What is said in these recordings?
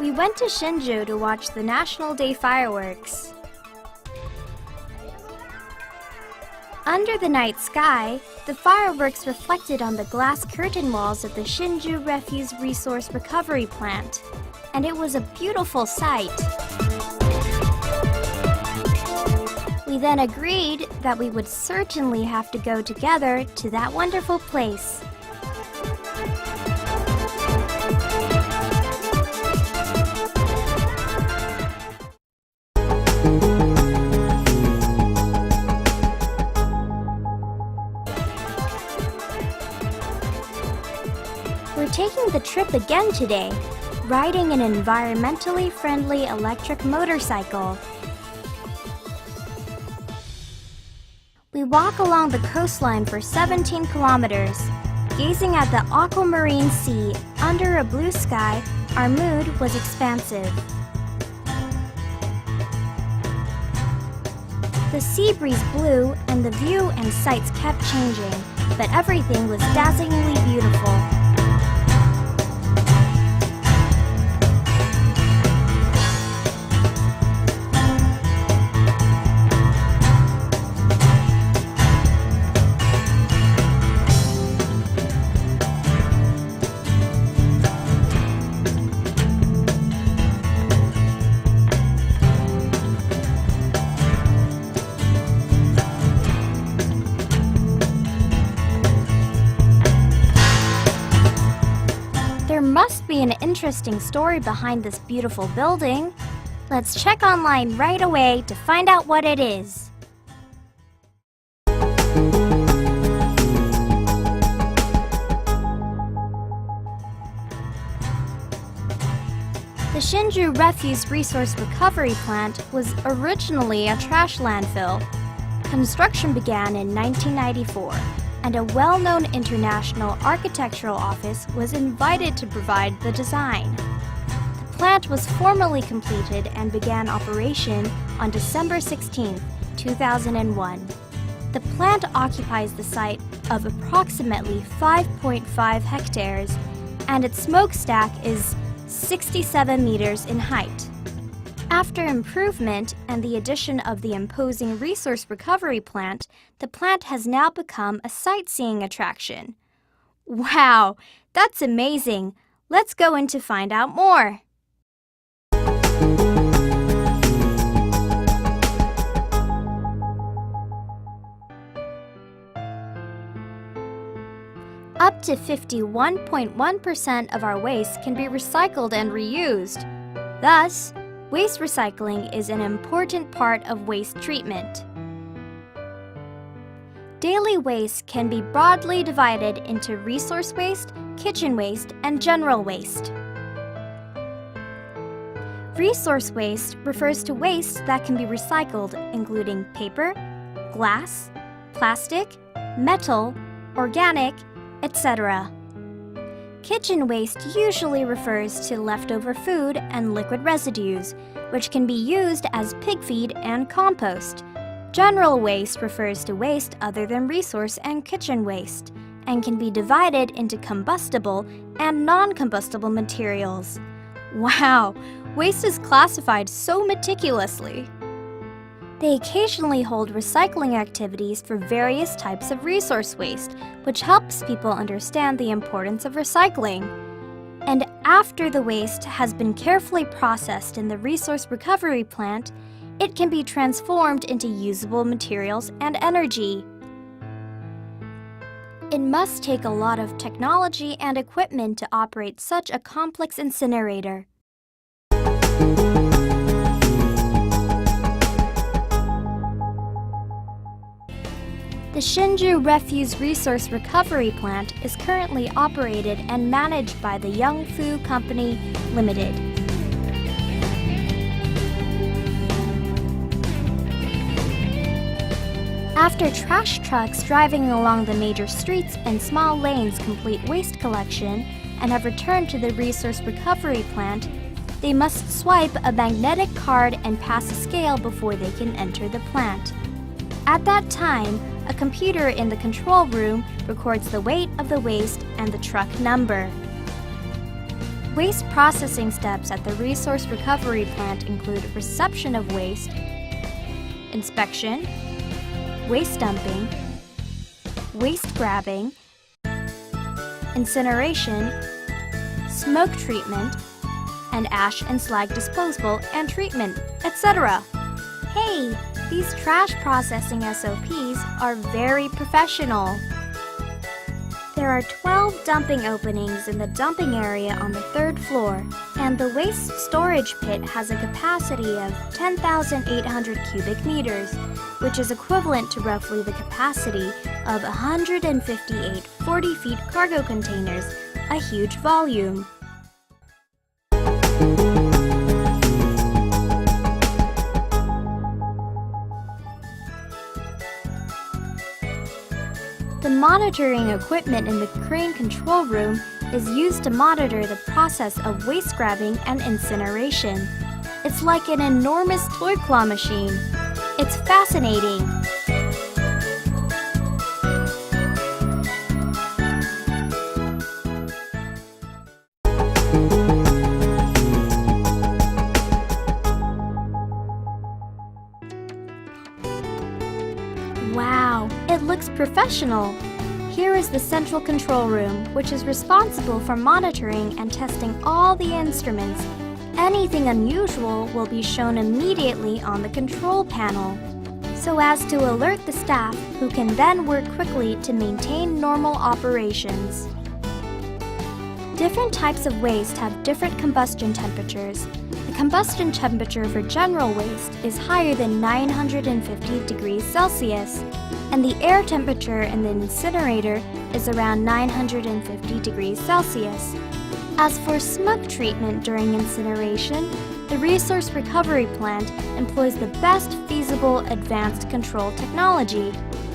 We went to Shinju to watch the National Day fireworks. Under the night sky, the fireworks reflected on the glass curtain walls of the Shinju Refuse Resource Recovery Plant, and it was a beautiful sight. We then agreed that we would certainly have to go together to that wonderful place. We're taking the trip again today, riding an environmentally friendly electric motorcycle. We walk along the coastline for 17 kilometers. Gazing at the aquamarine sea under a blue sky, our mood was expansive. The sea breeze blew and the view and sights kept changing, but everything was dazzlingly beautiful. There must be an interesting story behind this beautiful building. Let's check online right away to find out what it is. The Shinju Refuse Resource Recovery Plant was originally a trash landfill. Construction began in 1994. And a well-known international architectural office was invited to provide the design. The plant was formally completed and began operation on December 16, 2001. The plant occupies the site of approximately 5.5 hectares, and its smokestack is 67 meters in height. After improvement and the addition of the imposing resource recovery plant, the plant has now become a sightseeing attraction. Wow, that's amazing! Let's go in to find out more. Up to 51.1% of our waste can be recycled and reused. Thus, waste recycling is an important part of waste treatment. Daily waste can be broadly divided into resource waste, kitchen waste, and general waste. Resource waste refers to waste that can be recycled, including paper, glass, plastic, metal, organic, etc. Kitchen waste usually refers to leftover food and liquid residues, which can be used as pig feed and compost. General waste refers to waste other than resource and kitchen waste, and can be divided into combustible and non-combustible materials. Wow, waste is classified so meticulously. They occasionally hold recycling activities for various types of resource waste, which helps people understand the importance of recycling. And after the waste has been carefully processed in the resource recovery plant, it can be transformed into usable materials and energy. It must take a lot of technology and equipment to operate such a complex incinerator. The Shinju Refuse Resource Recovery Plant is currently operated and managed by the Youngfu Company Limited. After trash trucks driving along the major streets and small lanes complete waste collection and have returned to the resource recovery plant, they must swipe a magnetic card and pass a scale before they can enter the plant. At that time, a computer in the control room records the weight of the waste and the truck number. Waste processing steps at the resource recovery plant include reception of waste, inspection, waste dumping, waste grabbing, incineration, smoke treatment, and ash and slag disposal and treatment, etc. Hey, these trash processing SOPs are very professional. There are 12 dumping openings in the dumping area on the 3rd floor, and the waste storage pit has a capacity of 10,800 cubic meters, which is equivalent to roughly the capacity of 158 40-feet cargo containers, a huge volume. The monitoring equipment in the crane control room is used to monitor the process of waste grabbing and incineration. It's like an enormous toy claw machine. It's fascinating. Wow, it looks professional. Here is the central control room, which is responsible for monitoring and testing all the instruments. Anything unusual will be shown immediately on the control panel, so as to alert the staff, who can then work quickly to maintain normal operations. Different types of waste have different combustion temperatures. The combustion temperature for general waste is higher than 950 degrees Celsius, and the air temperature in the incinerator is around 950 degrees Celsius. As for smoke treatment during incineration, the resource recovery plant employs the best feasible advanced control technology.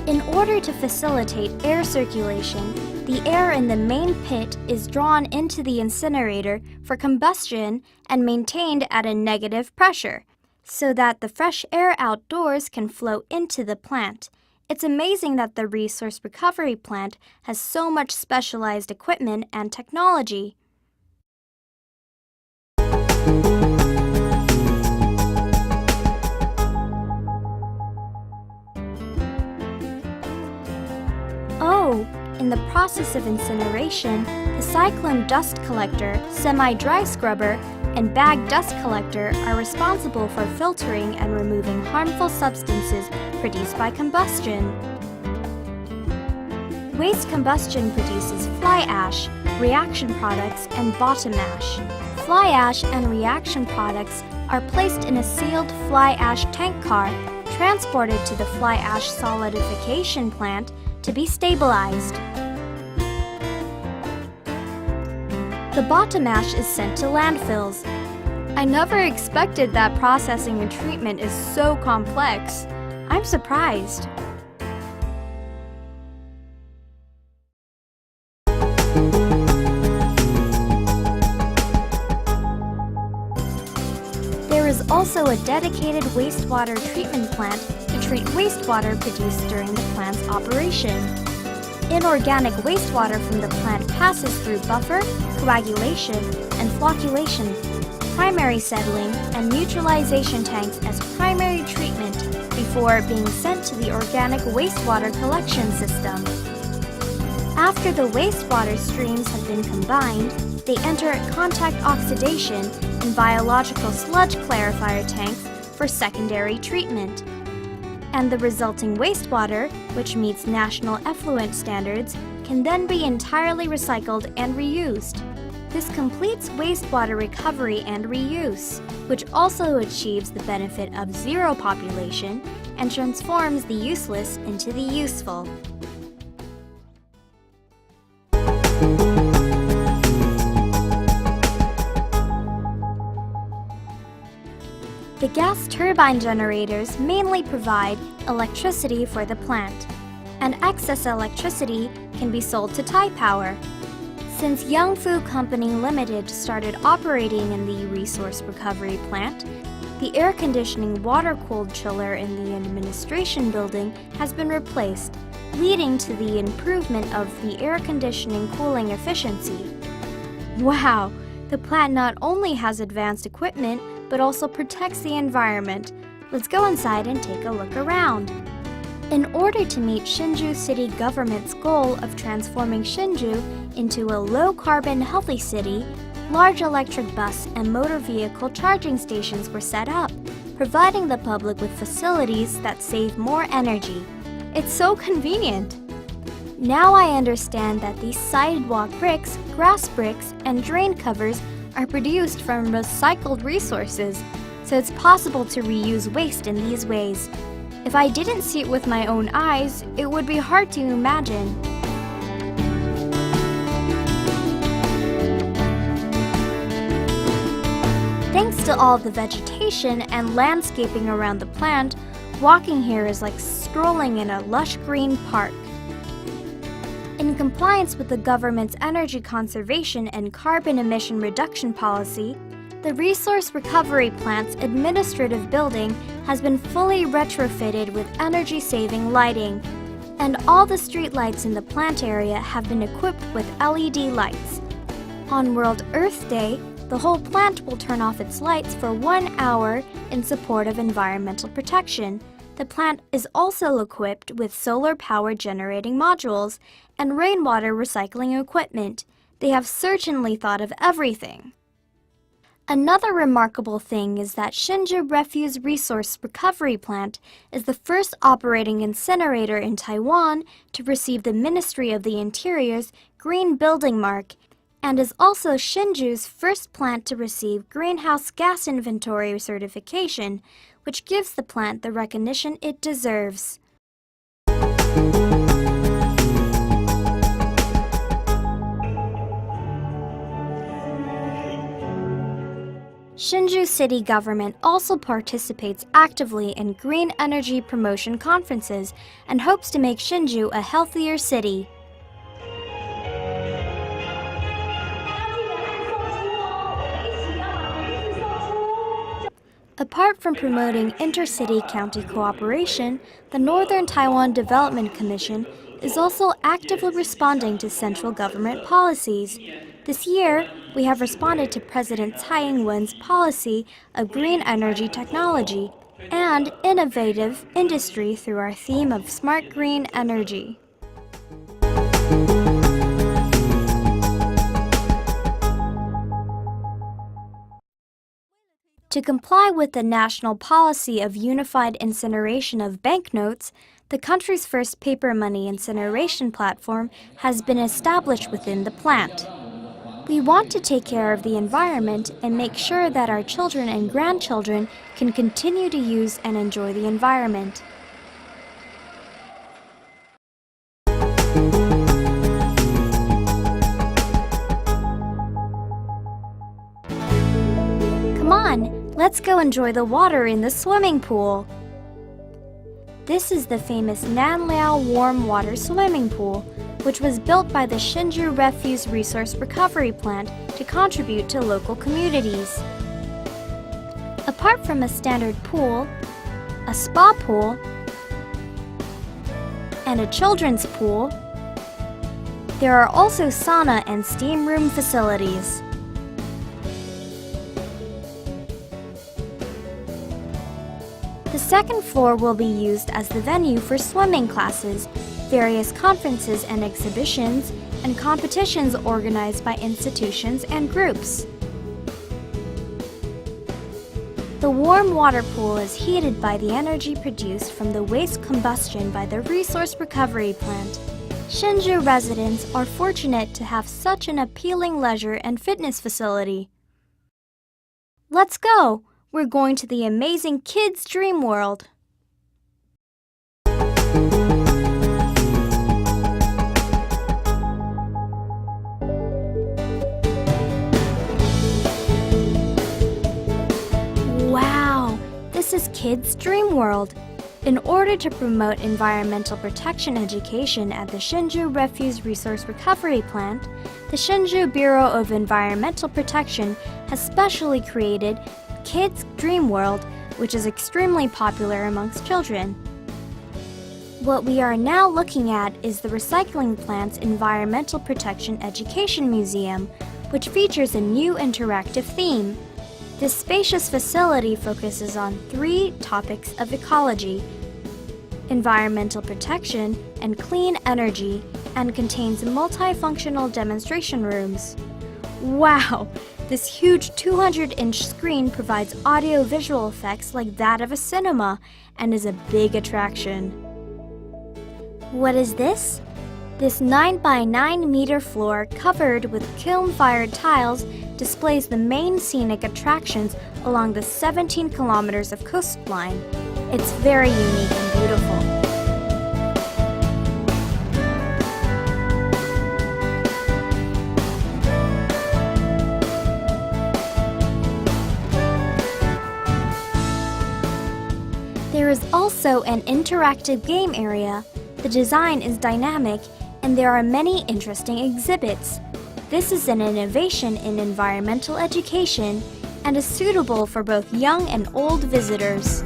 In order to facilitate air circulation, the air in the main pit is drawn into the incinerator for combustion and maintained at a negative pressure, so that the fresh air outdoors can flow into the plant. It's amazing that the resource recovery plant has so much specialized equipment and technology. Oh, in the process of incineration, the cyclone dust collector, semi-dry scrubber, and bag dust collector are responsible for filtering and removing harmful substances produced by combustion. Waste combustion produces fly ash, reaction products, and bottom ash. Fly ash and reaction products are placed in a sealed fly ash tank car, transported to the fly ash solidification plant to be stabilized. The bottom ash is sent to landfills. I never expected that processing and treatment is so complex. I'm surprised. There is also a dedicated wastewater treatment plant to treat wastewater produced during the plant's operation. Inorganic wastewater from the plant passes through buffer, coagulation, and flocculation, primary settling, and neutralization tanks as primary treatment before being sent to the organic wastewater collection system. After the wastewater streams have been combined, they enter contact oxidation and biological sludge clarifier tanks for secondary treatment. And the resulting wastewater, which meets national effluent standards, can then be entirely recycled and reused. This completes wastewater recovery and reuse, which also achieves the benefit of zero population and transforms the useless into the useful. The gas turbine generators mainly provide electricity for the plant, and excess electricity can be sold to Thai Power. Since Youngfu Company Limited started operating in the resource recovery plant, the air conditioning water-cooled chiller in the administration building has been replaced, leading to the improvement of the air conditioning cooling efficiency. Wow! The The plant not only has advanced equipment, but also protects the environment. Let's go inside and take a look around. In order to meet Shinju city government's goal of transforming Shinju into a low-carbon healthy city, large electric bus and motor vehicle charging stations were set up, providing the public with facilities that save more energy. It's so convenient! Now I understand that these sidewalk bricks, grass bricks, and drain covers are produced from recycled resources, so it's possible to reuse waste in these ways. If I didn't see it with my own eyes, it would be hard to imagine. Thanks to all the vegetation and landscaping around the plant, walking here is like strolling in a lush green park. In compliance with the government's energy conservation and carbon emission reduction policy, the Resource Recovery Plant's administrative building has been fully retrofitted with energy-saving lighting, and all the street lights in the plant area have been equipped with LED lights. On World Earth Day, the whole plant will turn off its lights for 1 hour in support of environmental protection. The plant is also equipped with solar power generating modules and rainwater recycling equipment. They have certainly thought of everything. Another remarkable thing is that Shinju Refuse Resource Recovery Plant is the first operating incinerator in Taiwan to receive the Ministry of the Interior's Green Building Mark, and is also Shinju's first plant to receive Greenhouse Gas Inventory certification, which gives the plant the recognition it deserves. Shinju city government also participates actively in green energy promotion conferences and hopes to make Shinju a healthier city. Apart from promoting intercity county cooperation, the Northern Taiwan Development Commission is also actively responding to central government policies. This year, we have responded to President Tsai Ing-wen's policy of green energy technology and innovative industry through our theme of smart green energy. To comply with the national policy of unified incineration of banknotes, the country's first paper money incineration platform has been established within the plant. We want to take care of the environment and make sure that our children and grandchildren can continue to use and enjoy the environment. Come on, let's go enjoy the water in the swimming pool. This is the famous Nanliao Warm Water Swimming Pool, which was built by the Shinju Refuse Resource Recovery Plant to contribute to local communities. Apart from a standard pool, a spa pool, and a children's pool, there are also sauna and steam room facilities. The second floor will be used as the venue for swimming classes, various conferences and exhibitions, and competitions organized by institutions and groups. The warm water pool is heated by the energy produced from the waste combustion by the Resource Recovery Plant. Shinju residents are fortunate to have such an appealing leisure and fitness facility. Let's go! We're going to the amazing Kids Dream World. Wow, this is Kids Dream World. In order to promote environmental protection education at the Shinju Refuse Resource Recovery Plant, the Shinju Bureau of Environmental Protection has specially created Kids Dream World, which is extremely popular amongst children. What we are now looking at is the recycling plant's Environmental Protection Education Museum, which features a new interactive theme. This spacious facility focuses on 3 topics of ecology, environmental protection, and clean energy, and contains multifunctional demonstration rooms. Wow! This huge 200-inch screen provides audio-visual effects like that of a cinema and is a big attraction. What is this? This 9 by 9 meter floor covered with kiln-fired tiles displays the main scenic attractions along the 17 kilometers of coastline. It's very unique and beautiful. There is also an interactive game area. The design is dynamic, and there are many interesting exhibits. This is an innovation in environmental education and is suitable for both young and old visitors.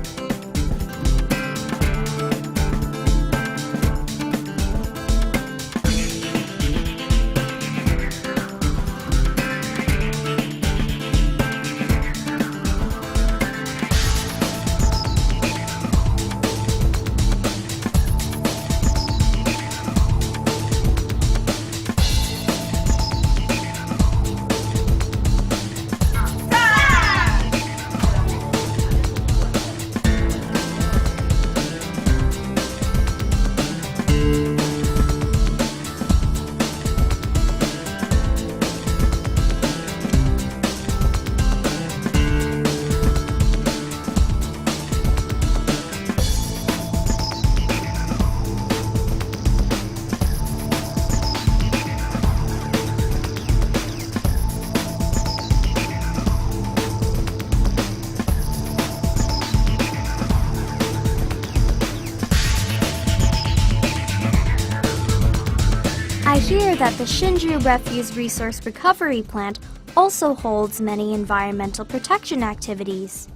I hear that the Shinju Refuse Resource Recovery Plant also holds many environmental protection activities.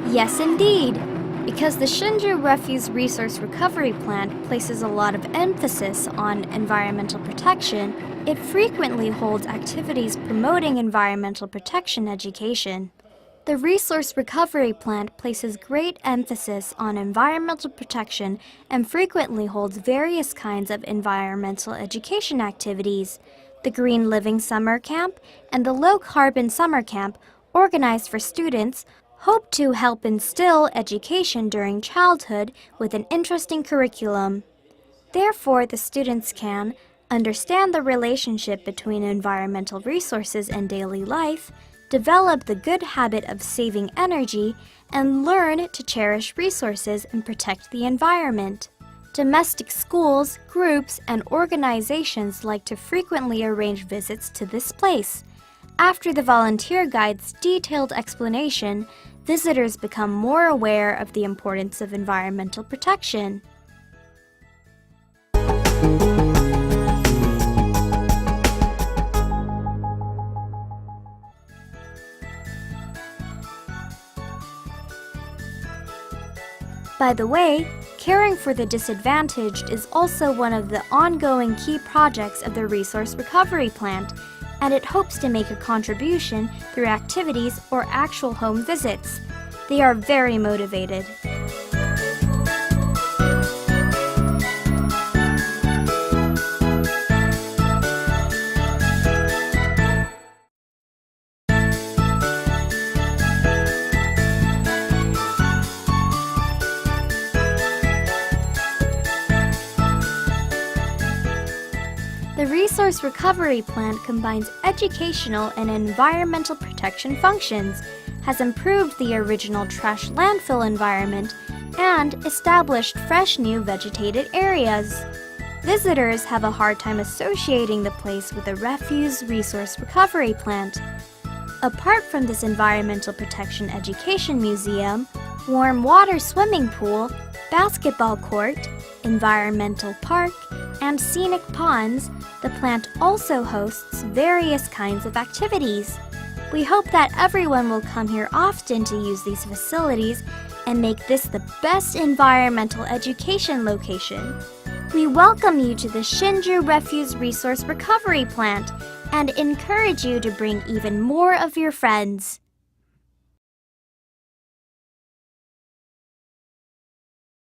Yes, indeed. Because the Shinju Refuse Resource Recovery Plant places a lot of emphasis on environmental protection, it frequently holds activities promoting environmental protection education. The Resource Recovery Plant places great emphasis on environmental protection and frequently holds various kinds of environmental education activities. The Green Living Summer Camp and the Low Carbon Summer Camp, organized for students, hope to help instill education during childhood with an interesting curriculum. Therefore, the students can understand the relationship between environmental resources and daily life, develop the good habit of saving energy, and learn to cherish resources and protect the environment. Domestic schools, groups, and organizations like to frequently arrange visits to this place. After the volunteer guide's detailed explanation, visitors become more aware of the importance of environmental protection. By the way, caring for the disadvantaged is also one of the ongoing key projects of the Resource Recovery Plant, and it hopes to make a contribution through activities or actual home visits. They are very motivated. The Resource Recovery Plant combines educational and environmental protection functions, has improved the original trash landfill environment, and established fresh new vegetated areas. Visitors have a hard time associating the place with the Refuse Resource Recovery Plant. Apart from this environmental protection education museum, warm water swimming pool, basketball court, environmental park, and scenic ponds, the plant also hosts various kinds of activities. We hope that everyone will come here often to use these facilities and make this the best environmental education location. We welcome you to the Shinju Refuse Resource Recovery Plant and encourage you to bring even more of your friends.